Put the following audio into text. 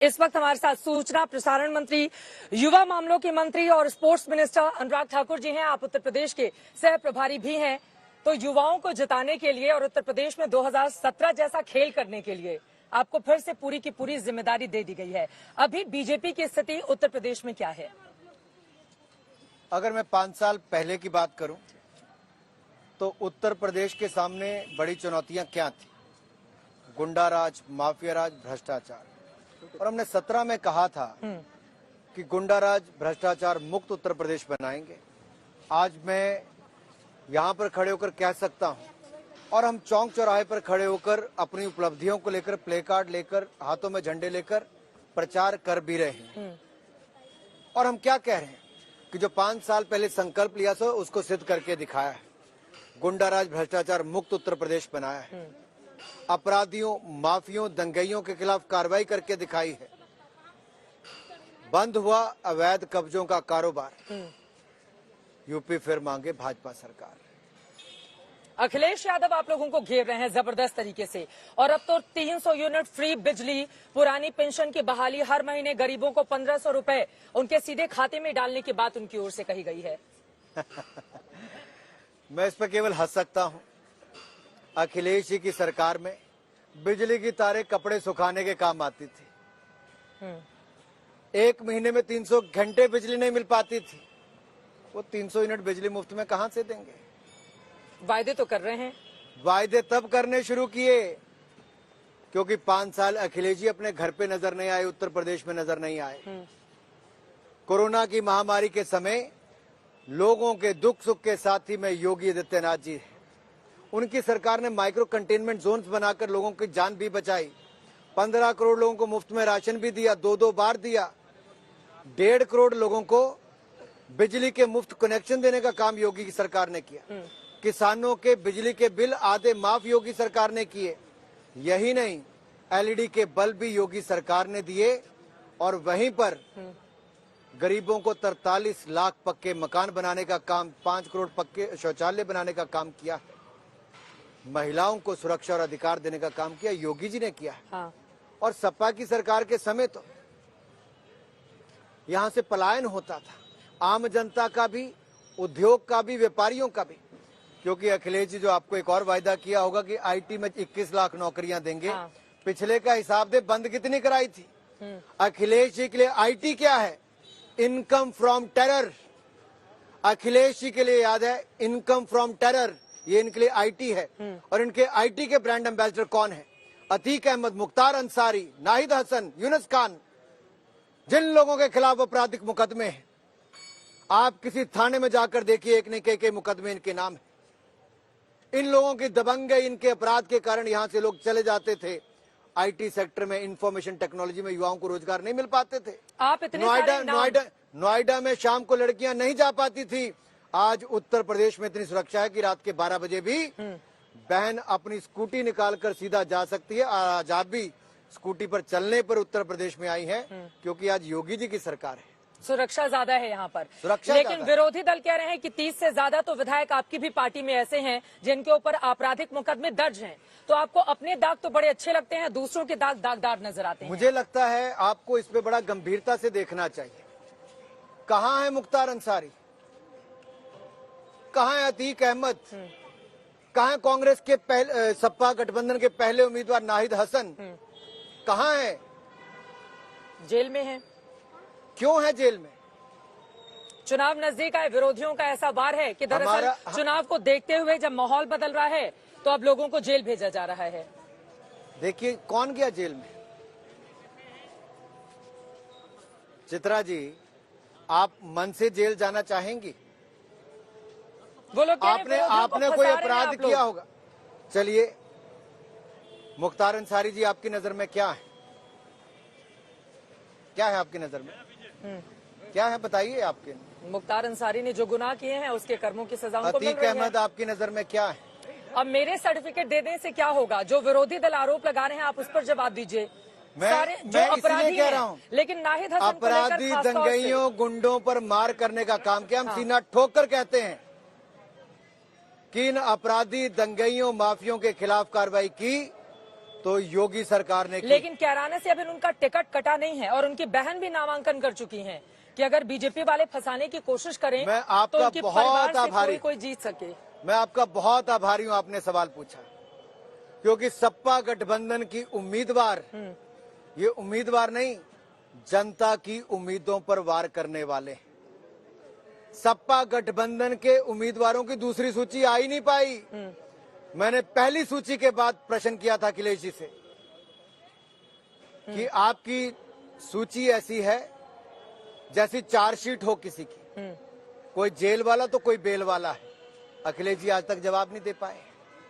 इस वक्त हमारे साथ सूचना प्रसारण मंत्री, युवा मामलों के मंत्री और स्पोर्ट्स मिनिस्टर अनुराग ठाकुर जी हैं। आप उत्तर प्रदेश के सह प्रभारी भी हैं। तो युवाओं को जिताने के लिए और उत्तर प्रदेश में 2017 जैसा खेल करने के लिए आपको फिर से पूरी की पूरी जिम्मेदारी दे दी गई है। अभी बीजेपी की स्थिति उत्तर प्रदेश में क्या है? अगर मैं 5 साल पहले की बात करूं तो उत्तर प्रदेश के सामने बड़ी चुनौतियां क्या थी? गुंडा राज, माफिया राज, भ्रष्टाचार। और हमने 17 में कहा था कि गुंडा राज, भ्रष्टाचार मुक्त उत्तर प्रदेश बनाएंगे। आज मैं यहाँ पर खड़े होकर कह सकता हूँ, और हम चौक चौराहे पर खड़े होकर अपनी उपलब्धियों को लेकर प्ले कार्ड लेकर, हाथों में झंडे लेकर प्रचार कर भी रहे हैं। और हम क्या कह रहे हैं कि जो 5 साल पहले संकल्प लिया था उसको सिद्ध करके दिखाया है। गुंडा राज, भ्रष्टाचार मुक्त उत्तर प्रदेश बनाया है। अपराधियों, माफियों, दंगइयों के खिलाफ कार्रवाई करके दिखाई है। बंद हुआ अवैध कब्जों का कारोबार। यूपी फिर मांगे भाजपा सरकार। अखिलेश यादव आप लोगों को घेर रहे हैं जबरदस्त तरीके से, और अब तो 300 यूनिट फ्री बिजली, पुरानी पेंशन की बहाली, हर महीने गरीबों को 1500 रुपए उनके सीधे खाते में डालने की बात उनकी ओर से कही गई है। मैं इस पर केवल हंस सकता हूं। अखिलेश जी की सरकार में बिजली की तारें कपड़े सुखाने के काम आती थी। एक महीने में 300 घंटे बिजली नहीं मिल पाती थी। वो 300 यूनिट बिजली मुफ्त में कहां से देंगे? वायदे तो कर रहे हैं। वायदे तब करने शुरू किए क्योंकि 5 साल अखिलेश जी अपने घर पे नजर नहीं आए, उत्तर प्रदेश में नजर नहीं आए। कोरोना की महामारी के समय लोगों के दुख सुख के साथी में योगी आदित्यनाथ जी हैं। उनकी सरकार ने माइक्रो कंटेनमेंट जोन्स बनाकर लोगों की जान भी बचाई। 15 करोड़ लोगों को मुफ्त में राशन भी दिया, 2-2 बार दिया। 1.5 करोड़ लोगों को बिजली के मुफ्त कनेक्शन देने का काम योगी की सरकार ने किया। किसानों के बिजली के बिल आधे माफ योगी सरकार ने किए। यही नहीं, एलईडी के बल्ब भी योगी सरकार ने दिए। और वहीं पर गरीबों को 43 लाख पक्के मकान बनाने का काम, 5 करोड़ पक्के शौचालय बनाने का काम किया। महिलाओं को सुरक्षा और अधिकार देने का काम किया, योगी जी ने किया है। हाँ। और सपा की सरकार के समय तो यहां से पलायन होता था, आम जनता का भी, उद्योग का भी, व्यापारियों का भी। क्योंकि अखिलेश जी जो आपको एक और वायदा किया होगा कि आईटी में 21 लाख नौकरियां देंगे। हाँ। पिछले का हिसाब दे, बंद कितनी कराई थी? अखिलेश जी के लिए आईटी क्या है? Income from terror. Akhilesh ji के लिए याद है इनकम फ्रॉम टेरर, ये इनके लिए आईटी है। और इनके आईटी के ब्रांड एम्बेसडर कौन है? अतीक अहमद, मुख्तार अंसारी, नाहिद हसन, यूनुस खान। जिन लोगों के खिलाफ आपराधिक मुकदमे हैं, आप किसी थाने में जाकर देखिए, एक ने के मुकदमे इनके नाम है। इन लोगों की दबंगई, इनके अपराध के कारण यहां से लोग चले जाते थे। आईटी सेक्टर में, इंफॉर्मेशन टेक्नोलॉजी में युवाओं को रोजगार नहीं मिल पाते थे। आप इतने नोएडा में शाम को लड़कियां नहीं जा पाती थी। आज उत्तर प्रदेश में इतनी सुरक्षा है कि रात के 12 बजे भी बहन अपनी स्कूटी निकालकर सीधा जा सकती है। आज आप भी स्कूटी पर चलने पर उत्तर प्रदेश में आई है, क्योंकि आज योगी जी की सरकार है। सुरक्षा ज्यादा है यहाँ पर। सुरक्षा लेकिन विरोधी दल कह रहे हैं कि 30 से ज्यादा तो विधायक आपकी भी पार्टी में ऐसे हैं जिनके ऊपर आपराधिक मुकदमे दर्ज हैं। तो आपको अपने दाग तो बड़े अच्छे लगते हैं, दूसरों के दाग दागदार नजर आते हैं। मुझे लगता है आपको इस पे बड़ा गंभीरता से देखना चाहिए। कहाँ है मुख्तार अंसारी? कहाँ है अतीक अहमद? कहाँ है कांग्रेस के पहले, सपा गठबंधन के पहले उम्मीदवार नाहिद हसन? कहाँ है? जेल में है। क्यों है जेल में? चुनाव नजदीक आए, विरोधियों का ऐसा वार है कि दरअसल चुनाव को देखते हुए जब माहौल बदल रहा है तो अब लोगों को जेल भेजा जा रहा है। देखिए कौन गया जेल में? चित्रा जी, आप मन से जेल जाना चाहेंगी? वो लोग आपने कोई अपराध किया होगा? चलिए, मुख्तार अंसारी जी आपकी नजर में क्या है? क्या है आपकी नजर में? क्या है बताइए। आपके मुख्तार अंसारी ने जो गुनाह किए हैं उसके कर्मों की सजा उनको मिल रही है। अतीक अहमद आपकी नजर में क्या है? अब मेरे सर्टिफिकेट देने से क्या होगा? जो विरोधी दल आरोप लगा रहे हैं आप उस पर जवाब दीजिए। सारे जो अपराधी कह रहा हूँ, लेकिन नाहिद हसन अपराधी दंगइयों, गुंडों पर मार करने का काम किया। हम सीना ठोक कर कहते हैं कि इन अपराधी दंगइयों, माफियों के खिलाफ कार्रवाई की तो योगी सरकार ने की। लेकिन कैराने से अभी उनका टिकट कटा नहीं है और उनकी बहन भी नामांकन कर चुकी हैं कि अगर बीजेपी वाले फंसाने की कोशिश करें मैं तो आपका उनके बहुत परिवार से आभारी कोई जीत सके। मैं आपका बहुत आभारी हूं, आपने सवाल पूछा, क्योंकि सपा गठबंधन की उम्मीदवार ये उम्मीदवार नहीं, जनता की उम्मीदों पर वार करने वाले। सपा गठबंधन के उम्मीदवारों की दूसरी सूची आ ही नहीं पाई। मैंने पहली सूची के बाद प्रश्न किया था अखिलेश जी से कि आपकी सूची ऐसी है जैसी चार्जशीट हो किसी की, कोई जेल वाला तो कोई बेल वाला है। अखिलेश जी आज तक जवाब नहीं दे पाए।